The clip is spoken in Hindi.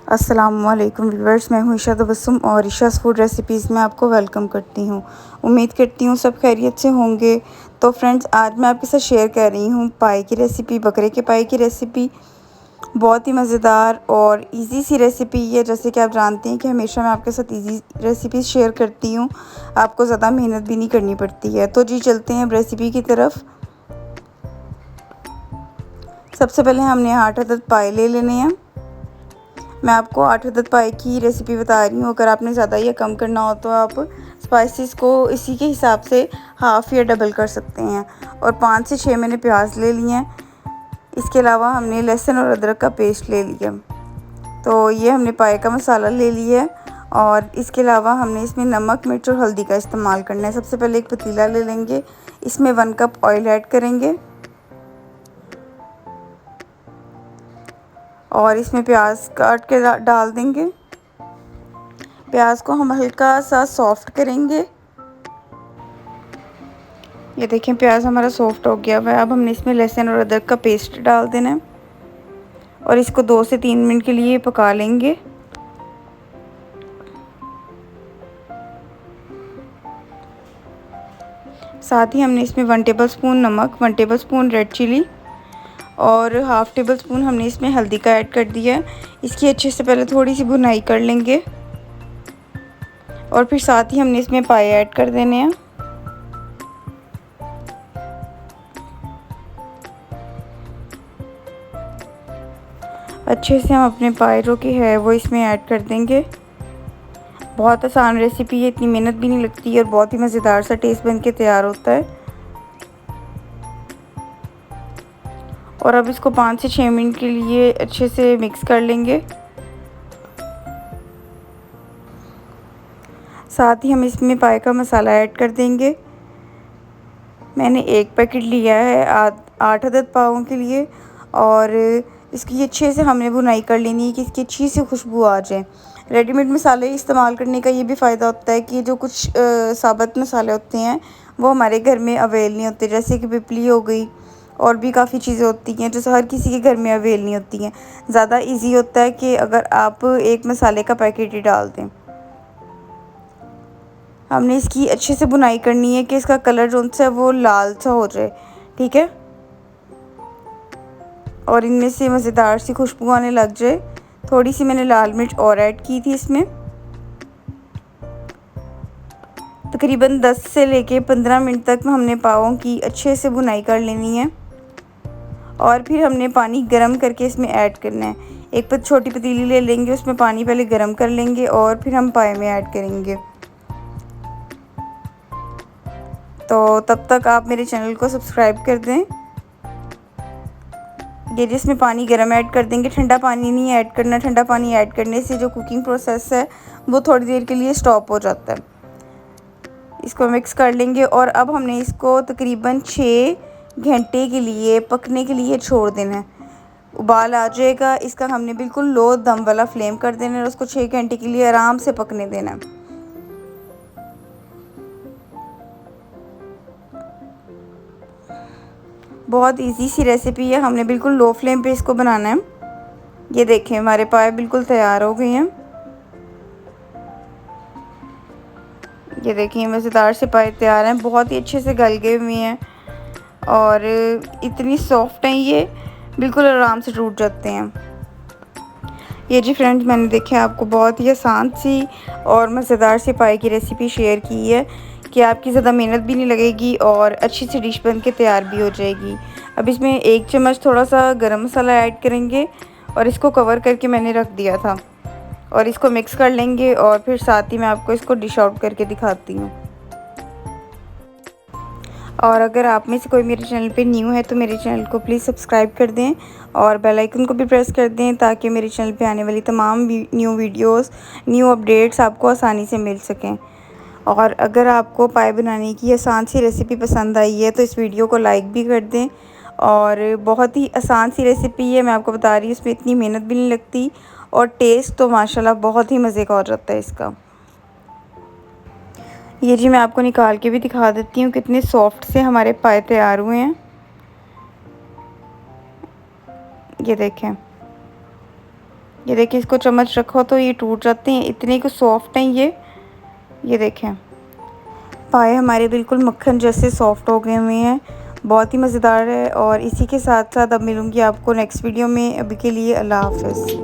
अस्सलामुअलैकुम व्यूअर्स, मैं हूँ ईशा तबस्सुम और ईशास फूड रेसिपीज़ में आपको वेलकम करती हूँ। उम्मीद करती हूँ सब खैरियत से होंगे। तो फ्रेंड्स, आज मैं आपके साथ शेयर कर रही हूँ पाई की रेसिपी, बकरे के पाई की रेसिपी। बहुत ही मज़ेदार और इजी सी रेसिपी है। जैसे कि आप जानते हैं कि हमेशा मैं आपके साथ इजी रेसिपीज़ शेयर करती हूँ, आपको ज़्यादा मेहनत भी नहीं करनी पड़ती है। तो जी चलते हैं अब रेसिपी की तरफ। सबसे पहले हमने 8 अदद पाए ले लेने हैं। मैं आपको 8 अदद पाई की रेसिपी बता रही हूँ। अगर आपने ज़्यादा या कम करना हो तो आप स्पाइसेस को इसी के हिसाब से हाफ़ या डबल कर सकते हैं। और 5 से 6 मैंने प्याज ले लिए हैं। इसके अलावा हमने लहसुन और अदरक का पेस्ट ले लिया। तो ये हमने पाए का मसाला ले लिया है। और इसके अलावा हमने इसमें नमक, मिर्च और हल्दी का इस्तेमाल करना है। सबसे पहले एक पतीला ले लेंगे, इसमें 1 कप ऑयल ऐड करेंगे और इसमें प्याज काट के डाल देंगे। प्याज को हम हल्का सा सॉफ्ट करेंगे। ये देखें, प्याज हमारा सॉफ्ट हो गया हुआ है। अब हमने इसमें लहसुन और अदरक का पेस्ट डाल देना है और इसको 2 से 3 मिनट के लिए पका लेंगे। साथ ही हमने इसमें 1 टेबलस्पून नमक, 1 टेबलस्पून रेड चिली और हाफ़ टेबल स्पून हमने इसमें हल्दी का ऐड कर दिया है। इसकी अच्छे से पहले थोड़ी सी भुनाई कर लेंगे और फिर साथ ही हमने इसमें पाए ऐड कर देने हैं। अच्छे से हम अपने पाए जो कि है वो इसमें ऐड कर देंगे। बहुत आसान रेसिपी है, इतनी मेहनत भी नहीं लगती है और बहुत ही मज़ेदार सा टेस्ट बन के तैयार होता है। और अब इसको 5 से 6 मिनट के लिए अच्छे से मिक्स कर लेंगे। साथ ही हम इसमें पाए का मसाला ऐड कर देंगे। मैंने 1 पैकेट लिया है 8 अदद पावों के लिए और इसकी अच्छे से हमने भुनाई कर लेनी है कि इसकी अच्छी सी खुशबू आ जाए। रेडीमेड मसाले इस्तेमाल करने का ये भी फ़ायदा होता है कि जो कुछ साबुत मसाले होते हैं वो हमारे घर में अवेल नहीं होते, जैसे कि पिपली हो गई और भी काफ़ी चीज़ें होती हैं जो हर किसी के घर में अवेल नहीं होती हैं। ज़्यादा इजी होता है कि अगर आप एक मसाले का पैकेट ही डाल दें। हमने इसकी अच्छे से भुनाई करनी है कि इसका कलर जो सा है वो लाल सा हो जाए, ठीक है, और इनमें से मज़ेदार सी खुशबू आने लग जाए। थोड़ी सी मैंने लाल मिर्च और ऐड की थी इसमें। तकरीबन 10 से लेके 15 मिनट तक हमने पावों की अच्छे से भुनाई कर लेनी है और फिर हमने पानी गर्म करके इसमें ऐड करना है। एक छोटी पतीली ले लेंगे, उसमें पानी पहले गर्म कर लेंगे और फिर हम पाए में ऐड करेंगे। तो तब तक आप मेरे चैनल को सब्सक्राइब कर दें। ये जिसमें पानी गर्म ऐड कर देंगे, ठंडा पानी नहीं ऐड करना। ठंडा पानी ऐड करने से जो कुकिंग प्रोसेस है वो थोड़ी देर के लिए स्टॉप हो जाता है। इसको मिक्स कर लेंगे और अब हमने इसको तकरीबन 6 घंटे के लिए पकने के लिए छोड़ देना है। उबाल आ जाएगा, इसका हमने बिल्कुल लो दम वाला फ्लेम कर देना है और उसको 6 घंटे के लिए आराम से पकने देना है। बहुत इजी सी रेसिपी है, हमने बिल्कुल लो फ्लेम पे इसको बनाना है। ये देखें, हमारे पाए बिल्कुल तैयार हो गए हैं। ये देखिए, मज़ेदार से पाए तैयार हैं, बहुत ही अच्छे से गल गए हुए हैं और इतनी सॉफ्ट हैं ये, बिल्कुल आराम से टूट जाते हैं। ये जी फ्रेंड्स, मैंने देखे आपको बहुत ही आसान सी और मज़ेदार सी पाई की रेसिपी शेयर की है कि आपकी ज़्यादा मेहनत भी नहीं लगेगी और अच्छी सी डिश बन के तैयार भी हो जाएगी। अब इसमें 1 चम्मच थोड़ा सा गरम मसाला ऐड करेंगे और इसको कवर करके मैंने रख दिया था और इसको मिक्स कर लेंगे और फिर साथ ही मैं आपको इसको डिश आउट करके दिखाती हूँ। और अगर आप में से कोई मेरे चैनल पे न्यू है तो मेरे चैनल को प्लीज़ सब्सक्राइब कर दें और बेल आइकन को भी प्रेस कर दें ताकि मेरे चैनल पे आने वाली तमाम न्यू वीडियोस, न्यू अपडेट्स आपको आसानी से मिल सकें। और अगर आपको पाए बनाने की आसान सी रेसिपी पसंद आई है तो इस वीडियो को लाइक भी कर दें। और बहुत ही आसान सी रेसिपी है, मैं आपको बता रही हूँ, इसमें इतनी मेहनत भी नहीं लगती और टेस्ट तो माशाल्लाह बहुत ही मज़े का हो जाता है इसका। ये जी मैं आपको निकाल के भी दिखा देती हूँ कितने सॉफ्ट से हमारे पाए तैयार हुए हैं। ये देखें, ये देखिए, इसको चम्मच रखो तो ये टूट जाते हैं, इतने को सॉफ्ट हैं ये देखें, पाए हमारे बिल्कुल मक्खन जैसे सॉफ्ट हो गए हुए हैं। बहुत ही मज़ेदार है। और इसी के साथ साथ अब मिलूँगी आपको नेक्स्ट वीडियो में। अभी के लिए अल्लाह हाफ़िज़।